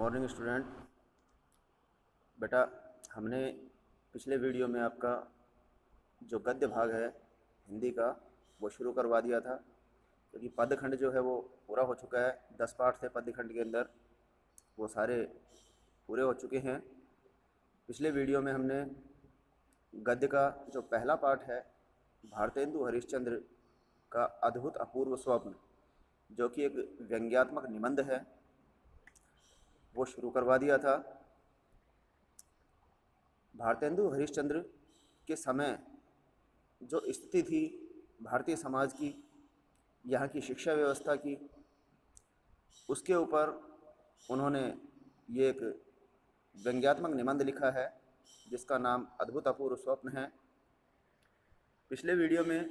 Morning student. बेटा, हमने पिछले वीडियो में आपका जो गद्य भाग है हिंदी का वो शुरू करवा दिया था, क्योंकि पद्यखंड जो है वो पूरा हो चुका है। 10 पाठ थे पद्यखंड के अंदर, वो सारे पूरे हो चुके हैं। पिछले वीडियो में हमने गद्य का जो पहला पाठ है भारतेंदु हरिश्चंद्र का अद्भुत अपूर्व स्वप्न, जो कि एक व्यंग्यात्मक निबंध है, वो शुरू करवा दिया था। भारतेंदु हरिश्चंद्र के समय जो स्थिति थी भारतीय समाज की, यहाँ की शिक्षा व्यवस्था की, उसके ऊपर उन्होंने ये एक व्यंग्यात्मक निबंध लिखा है जिसका नाम अद्भुत अपूर्व स्वप्न है। पिछले वीडियो में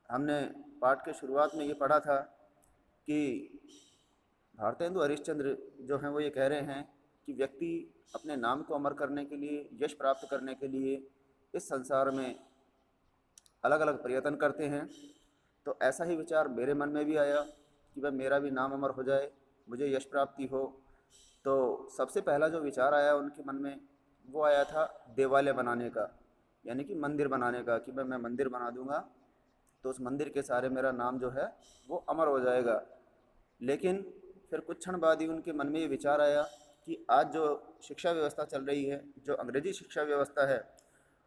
हमने पाठ के शुरुआत में ये पढ़ा था कि भारतेंदु हरिश्चंद्र जो हैं वो ये कह रहे हैं कि व्यक्ति अपने नाम को अमर करने के लिए, यश प्राप्त करने के लिए इस संसार में अलग अलग प्रयत्न करते हैं। तो ऐसा ही विचार मेरे मन में भी आया कि भाई मेरा भी नाम अमर हो जाए, मुझे यश प्राप्ति हो। तो सबसे पहला जो विचार आया उनके मन में वो आया था देवालय बनाने का, यानी कि मंदिर बनाने का, कि भाई मैं मंदिर बना दूंगा तो उस मंदिर के सारे मेरा नाम जो है वो अमर हो जाएगा। लेकिन फिर कुछ क्षण बाद ही उनके मन में ये विचार आया कि आज जो शिक्षा व्यवस्था चल रही है, जो अंग्रेजी शिक्षा व्यवस्था है,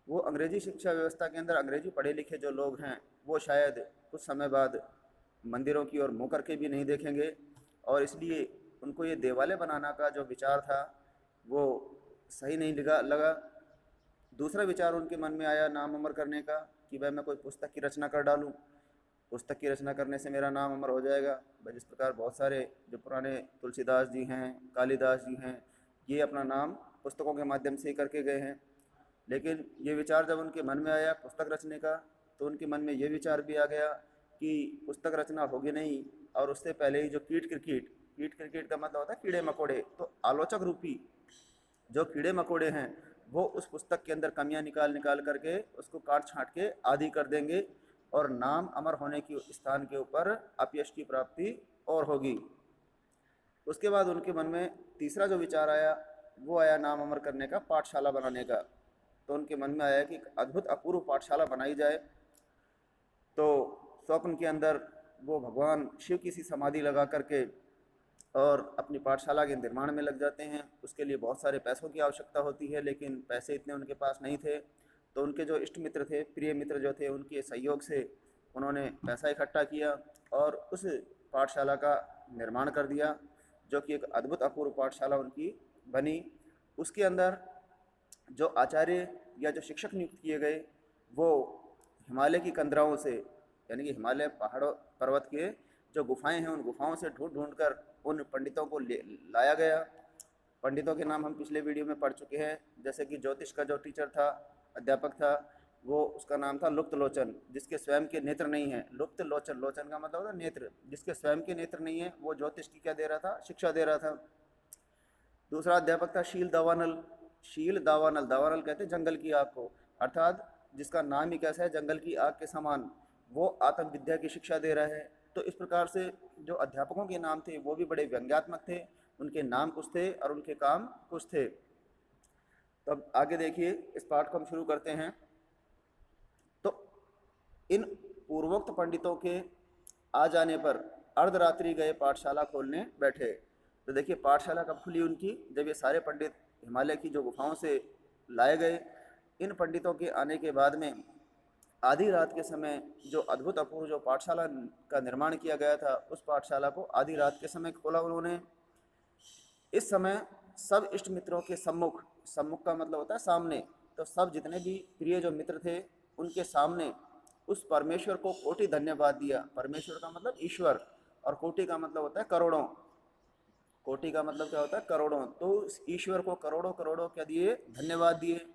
वो अंग्रेजी शिक्षा व्यवस्था के अंदर अंग्रेजी पढ़े लिखे जो लोग हैं वो शायद कुछ समय बाद मंदिरों की ओर मुँह करके भी नहीं देखेंगे, और इसलिए उनको ये देवालय बनाना का जो विचार था वो सही नहीं लगा। दूसरा विचार उनके मन में आया नाम अमर करने का कि भाई मैं कोई पुस्तक की रचना कर डालूं, पुस्तक की रचना करने से मेरा नाम अमर हो जाएगा। भाई जिस प्रकार बहुत सारे जो पुराने तुलसीदास जी हैं, कालिदास जी हैं, ये अपना नाम पुस्तकों के माध्यम से ही करके गए हैं। लेकिन ये विचार जब उनके मन में आया पुस्तक रचने का, तो उनके मन में ये विचार भी आ गया कि पुस्तक रचना होगी नहीं, और उससे पहले ही जो कीट क्रिकेट, कीट क्रिकेट का मतलब होता है कीड़े मकोड़े, तो आलोचक रूपी जो कीड़े मकोड़े हैं वो उस पुस्तक के अंदर कमियां निकाल निकाल करके उसको काट छाँट के आधी कर देंगे, और नाम अमर होने की स्थान के ऊपर अपयश की प्राप्ति और होगी। उसके बाद उनके मन में तीसरा जो विचार आया वो आया नाम अमर करने का, पाठशाला बनाने का। तो उनके मन में आया कि एक अद्भुत अपूर्व पाठशाला बनाई जाए। तो स्वप्न के अंदर वो भगवान शिव की सी समाधि लगा करके और अपनी पाठशाला के निर्माण में लग जाते हैं। उसके लिए बहुत सारे पैसों की आवश्यकता होती है, लेकिन पैसे इतने उनके पास नहीं थे। तो उनके जो इष्ट मित्र थे, प्रिय मित्र जो थे, उनके सहयोग से उन्होंने पैसा इकट्ठा किया और उस पाठशाला का निर्माण कर दिया, जो कि एक अद्भुत अपूर्व पाठशाला उनकी बनी। उसके अंदर जो आचार्य या जो शिक्षक नियुक्त किए गए वो हिमालय की कंदराओं से, यानी कि हिमालय पहाड़ों पर्वत के जो गुफाएं हैं उन गुफाओं से ढूंढ ढूंढ कर उन पंडितों को लाया गया। पंडितों के नाम हम पिछले वीडियो में पढ़ चुके हैं, जैसे कि ज्योतिष का जो टीचर था, अध्यापक था, वो उसका नाम था लुप्त लोचन, जिसके स्वयं के नेत्र नहीं है। लुप्त लोचन, लोचन का मतलब होता है नेत्र, जिसके स्वयं के नेत्र नहीं है, वो ज्योतिष की क्या दे रहा था, शिक्षा दे रहा था। दूसरा अध्यापक था शील दावानल। शील दावानल, दावानल कहते हैं जंगल की आग को, अर्थात जिसका नाम ही कैसा है, जंगल की आग के समान, वो आत्म विद्या की शिक्षा दे रहा है। तो इस प्रकार से जो अध्यापकों के नाम थे वो भी बड़े व्यंग्यात्मक थे, उनके नाम कुछ थे और उनके काम कुछ थे। तो अब आगे देखिए, इस पाठ को हम शुरू करते हैं। तो इन पूर्वोक्त पंडितों के आ जाने पर अर्धरात्रि गए पाठशाला खोलने बैठे। तो देखिए पाठशाला कब खुली उनकी, जब ये सारे पंडित हिमालय की जो गुफाओं से लाए गए। इन पंडितों के आने के बाद में आधी रात के समय जो अद्भुत अपूर्व जो पाठशाला का निर्माण किया गया था, उस पाठशाला को आधी रात के समय खोला उन्होंने। इस समय सब इष्ट मित्रों के सम्मुख, सम्मुख का मतलब होता है सामने, तो सब जितने भी प्रिय जो मित्र थे उनके सामने उस परमेश्वर को कोटि धन्यवाद दिया। परमेश्वर का मतलब ईश्वर, और कोटि का मतलब होता है करोड़ों। कोटि का मतलब क्या होता है, करोड़ों। तो उस ईश्वर को करोड़ों करोड़ों क्या दिए, धन्यवाद दिए,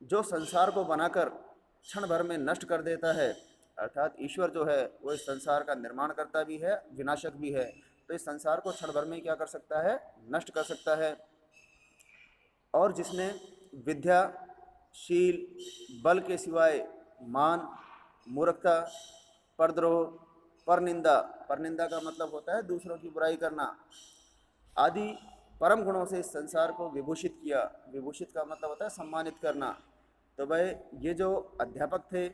जो संसार को बनाकर क्षण भर में नष्ट कर देता है। अर्थात ईश्वर जो है वो इस संसार का निर्माण करता भी है, विनाशक भी है। तो इस संसार को क्षण भर में क्या कर सकता है, नष्ट कर सकता है। और जिसने विद्या, शील, बल के सिवाय मान, मूर्खता, परद्रोह, परनिंदा, परनिंदा का मतलब होता है दूसरों की बुराई करना, आदि परम गुणों से इस संसार को विभूषित किया। विभूषित का मतलब होता है सम्मानित करना। तो भाई ये जो अध्यापक थे,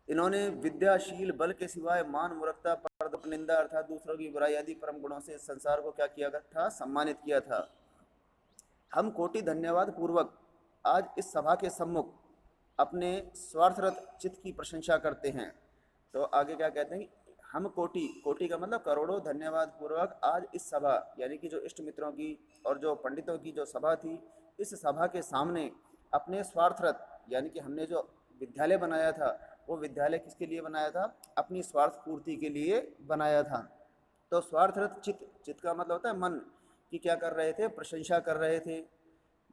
इन्होंने विद्याशील बल के सिवाय मान मूर्खता परदप निंदा अर्थात दूसरों की बुराई आदि परम गुणों से इस संसार को क्या किया था, सम्मानित किया था। हम कोटि धन्यवाद पूर्वक आज इस सभा के सम्मुख अपने स्वार्थरत चित्त की प्रशंसा करते हैं। तो आगे क्या कहते हैं कि हम कोटि, कोटि का मतलब करोड़ों धन्यवाद पूर्वक आज इस सभा यानी कि जो इष्ट मित्रों की और जो पंडितों की जो सभा थी, इस सभा के सामने अपने स्वार्थरत यानी कि हमने जो विद्यालय बनाया था, वो विद्यालय किसके लिए बनाया था, अपनी स्वार्थ पूर्ति के लिए बनाया था। तो स्वार्थरत चित्त, चित्त का मतलब होता है मन, कि क्या कर रहे थे, प्रशंसा कर रहे थे,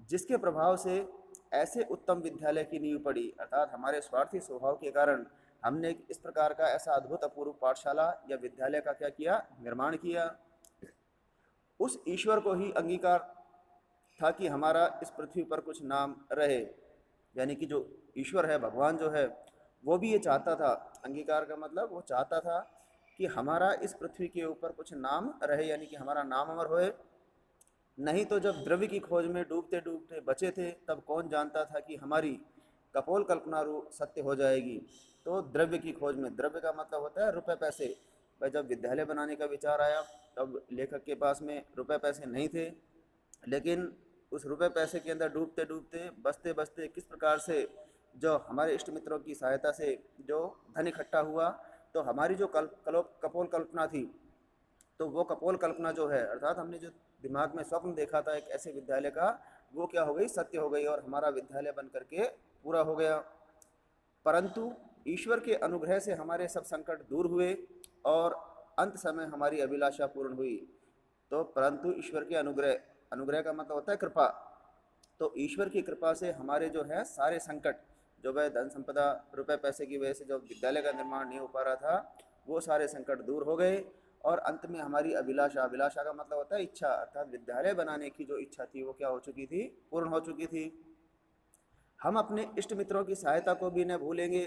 जिसके प्रभाव से ऐसे उत्तम विद्यालय की नींव पड़ी। अर्थात हमारे स्वार्थी स्वभाव के कारण हमने इस प्रकार का ऐसा अद्भुत अपूर्व पाठशाला या विद्यालय का क्या किया, निर्माण किया। उस ईश्वर को ही अंगीकार था कि हमारा इस पृथ्वी पर कुछ नाम रहे, यानी कि जो ईश्वर है, भगवान जो है, वो भी ये चाहता था। अंगीकार का मतलब वो चाहता था कि हमारा इस पृथ्वी के ऊपर कुछ नाम रहे, यानी कि हमारा नाम अमर होए। नहीं तो जब द्रव्य की खोज में डूबते डूबते बचे थे, तब कौन जानता था कि हमारी कपोल कल्पना रूप सत्य हो जाएगी। तो द्रव्य की खोज में, द्रव्य का मतलब होता है रुपए पैसे। भाई जब विद्यालय बनाने का विचार आया, तब लेखक के पास में रुपए पैसे नहीं थे, लेकिन उस रुपए पैसे के अंदर डूबते डूबते बचते बचते किस प्रकार से जो हमारे इष्ट मित्रों की सहायता से जो धन इकट्ठा हुआ, तो हमारी जो कपोल कल्पना थी, तो वो कपोल कल्पना जो है, अर्थात हमने जो दिमाग में स्वप्न देखा था एक ऐसे विद्यालय का, वो क्या हो गई, सत्य हो गई और हमारा विद्यालय बन करके पूरा हो गया। परंतु ईश्वर के अनुग्रह से हमारे सब संकट दूर हुए और अंत समय हमारी अभिलाषा पूर्ण हुई। तो परंतु ईश्वर के अनुग्रह, अनुग्रह का मतलब होता है कृपा। तो ईश्वर की कृपा से हमारे जो है सारे संकट, जो वह धन संपदा रुपए पैसे की वजह से जो विद्यालय का निर्माण नहीं हो पा रहा था, वो सारे संकट दूर हो गए और अंत में हमारी अभिलाषा, अभिलाषा का मतलब होता है इच्छा, अर्थात विद्यालय बनाने की जो इच्छा थी वो क्या हो चुकी थी, पूर्ण हो चुकी थी। हम अपने इष्ट मित्रों की सहायता को भी न भूलेंगे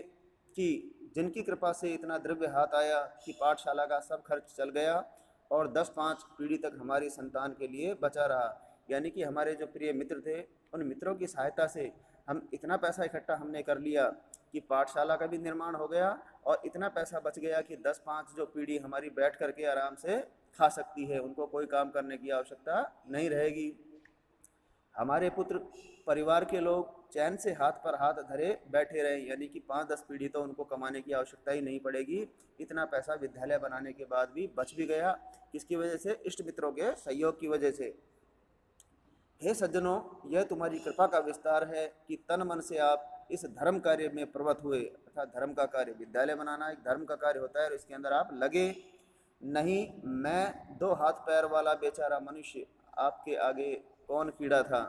कि जिनकी कृपा से इतना द्रव्य हाथ आया कि पाठशाला का सब खर्च चल गया और 10-5 पीढ़ी तक हमारी संतान के लिए बचा रहा। यानी कि हमारे जो प्रिय मित्र थे, उन मित्रों की सहायता से हम इतना पैसा इकट्ठा हमने कर लिया कि पाठशाला का भी निर्माण हो गया और इतना पैसा बच गया कि 10-5 जो पीढ़ी हमारी बैठ करके आराम से खा सकती है, उनको कोई काम करने की आवश्यकता नहीं रहेगी। हमारे पुत्र परिवार के लोग चैन से हाथ पर हाथ धरे बैठे रहे, यानी कि 5-10 पीढ़ी तो उनको कमाने की आवश्यकता ही नहीं पड़ेगी। इतना पैसा विद्यालय बनाने के बाद भी बच भी गया, किसकी वजह से, इष्ट मित्रों के सहयोग की वजह से। हे सज्जनों, यह तुम्हारी कृपा का विस्तार है कि तन मन से आप इस धर्म कार्य में प्रवृत्त हुए। अर्थात धर्म का कार्य, विद्यालय बनाना एक धर्म का कार्य होता है और इसके अंदर आप लगे। नहीं, मैं 2 हाथ पैर वाला बेचारा मनुष्य आपके आगे कौन कीड़ा था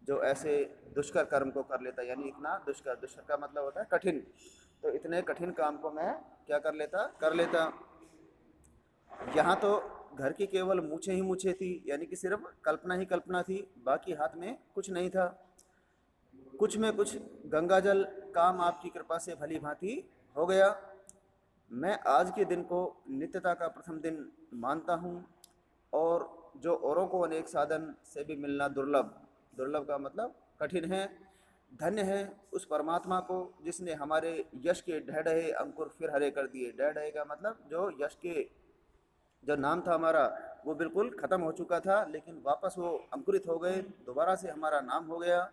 जो ऐसे दुष्कर कर्म को कर लेता, यानी इतना दुष्कर, दुष्कर का मतलब होता है कठिन, तो इतने कठिन काम को मैं क्या कर लेता, कर लेता। यहाँ तो घर की केवल मूछें ही मूछें थी, यानी कि सिर्फ कल्पना ही कल्पना थी, बाकी हाथ में कुछ नहीं था। कुछ में कुछ गंगा जल काम आपकी कृपा से भली भांति हो गया। मैं आज के दिन को नित्यता का प्रथम दिन मानता हूँ और जो औरों को अनेक साधन से भी मिलना दुर्लभ, दुर्लभ का मतलब कठिन है, धन्य है उस परमात्मा को जिसने हमारे यश के ढह अंकुर फिर हरे कर दिए। ढह का मतलब जो यश के जो नाम था हमारा वो बिल्कुल ख़त्म हो चुका था, लेकिन वापस वो अंकुरित हो गए, दोबारा से हमारा नाम हो गया।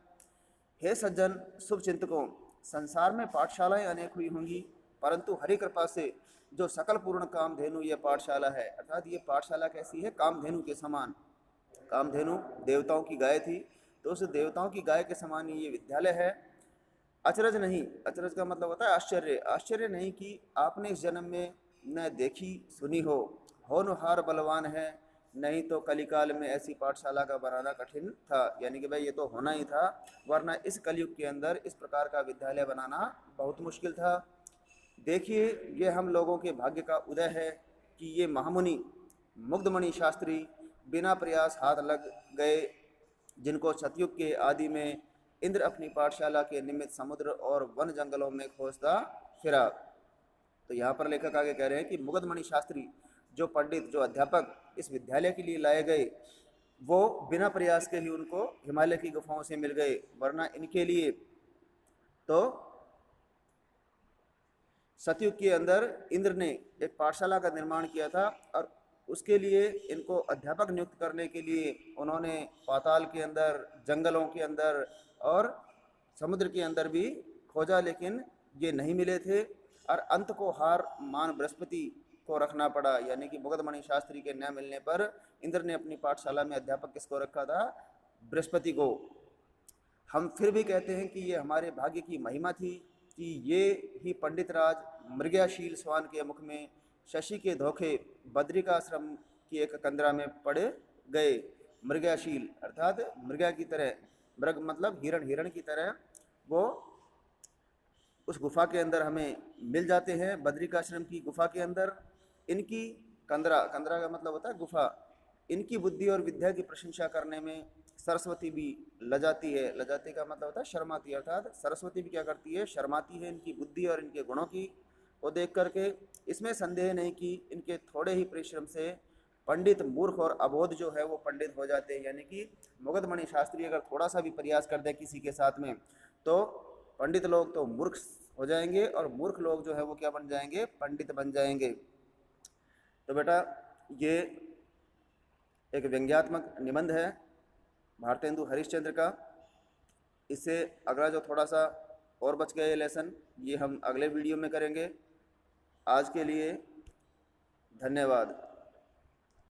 हे सज्जन शुभ चिंतकों, संसार में पाठशालाएं अनेक हुई होंगी, परंतु हरि कृपा से जो सकल पूर्ण कामधेनु ये पाठशाला है, अर्थात ये पाठशाला कैसी है, कामधेनु के समान। कामधेनु देवताओं की गाय थी, तो उस देवताओं की गाय के समान ये विद्यालय है। अचरज नहीं, अचरज का मतलब होता है आश्चर्य, आश्चर्य नहीं कि आपने इस जन्म में न देखी सुनी हो होनहार बलवान है, नहीं तो कलिकाल में ऐसी पाठशाला का बनाना कठिन था। यानी कि भाई ये तो होना ही था, वरना इस कलयुग के अंदर इस प्रकार का विद्यालय बनाना बहुत मुश्किल था। देखिए ये हम लोगों के भाग्य का उदय है कि ये महामुनि मुग्धमणि शास्त्री बिना प्रयास हाथ लग गए, जिनको सतयुग के आदि में इंद्र अपनी पाठशाला के निमित्त समुद्र और वन जंगलों में खोजता फिरा। तो यहाँ पर लेखक आगे कह रहे हैं कि मुग्धमणि शास्त्री, जो पंडित, जो अध्यापक इस विद्यालय के लिए लाए गए, वो बिना प्रयास के ही उनको हिमालय की गुफाओं से मिल गए, वरना इनके लिए तो सतयुग के अंदर इंद्र ने एक पाठशाला का निर्माण किया था, और उसके लिए इनको अध्यापक नियुक्त करने के लिए उन्होंने पाताल के अंदर, जंगलों के अंदर और समुद्र के अंदर भी खोजा, लेकिन ये नहीं मिले थे। और अंत को हार मान बृहस्पति को रखना पड़ा, यानी कि मुगदमणि शास्त्री के न मिलने पर इंद्र ने अपनी पाठशाला में अध्यापक किसको रखा था? बृहस्पति को। हम फिर भी कहते हैं कि ये हमारे भाग्य की महिमा थी कि ये ही पंडित राज मृगयाशील स्वान के मुख में शशि के धोखे बद्रिकाश्रम की एक कंदरा में पड़े गए। मृगयाशील अर्थात मृगा की तरह, मृग मतलब हिरण, हिरण की तरह वो उस गुफा के अंदर हमें मिल जाते हैं, बद्रिकाश्रम की गुफा के अंदर। इनकी कंदरा, कंदरा का मतलब होता है गुफा, इनकी बुद्धि और विद्या की प्रशंसा करने में सरस्वती भी लजाती है। लजाती का मतलब होता है शर्माती है, अर्थात सरस्वती भी क्या करती है? शर्माती है इनकी बुद्धि और इनके गुणों की को देख करके। इसमें संदेह नहीं कि इनके थोड़े ही परिश्रम से पंडित मूर्ख और अबोध जो है वो पंडित हो जाते हैं, यानी कि मुगदमणि शास्त्री अगर थोड़ा सा भी प्रयास कर दे किसी के साथ में, तो पंडित लोग तो मूर्ख हो जाएंगे, और मूर्ख लोग जो है वो क्या बन जाएंगे? पंडित बन जाएंगे। तो बेटा ये एक व्यंग्यात्मक निबंध है भारतेंदु हरिश्चंद्र का। इससे अगला जो थोड़ा सा और बच गया ये लेसन, ये हम अगले वीडियो में करेंगे। आज के लिए धन्यवाद।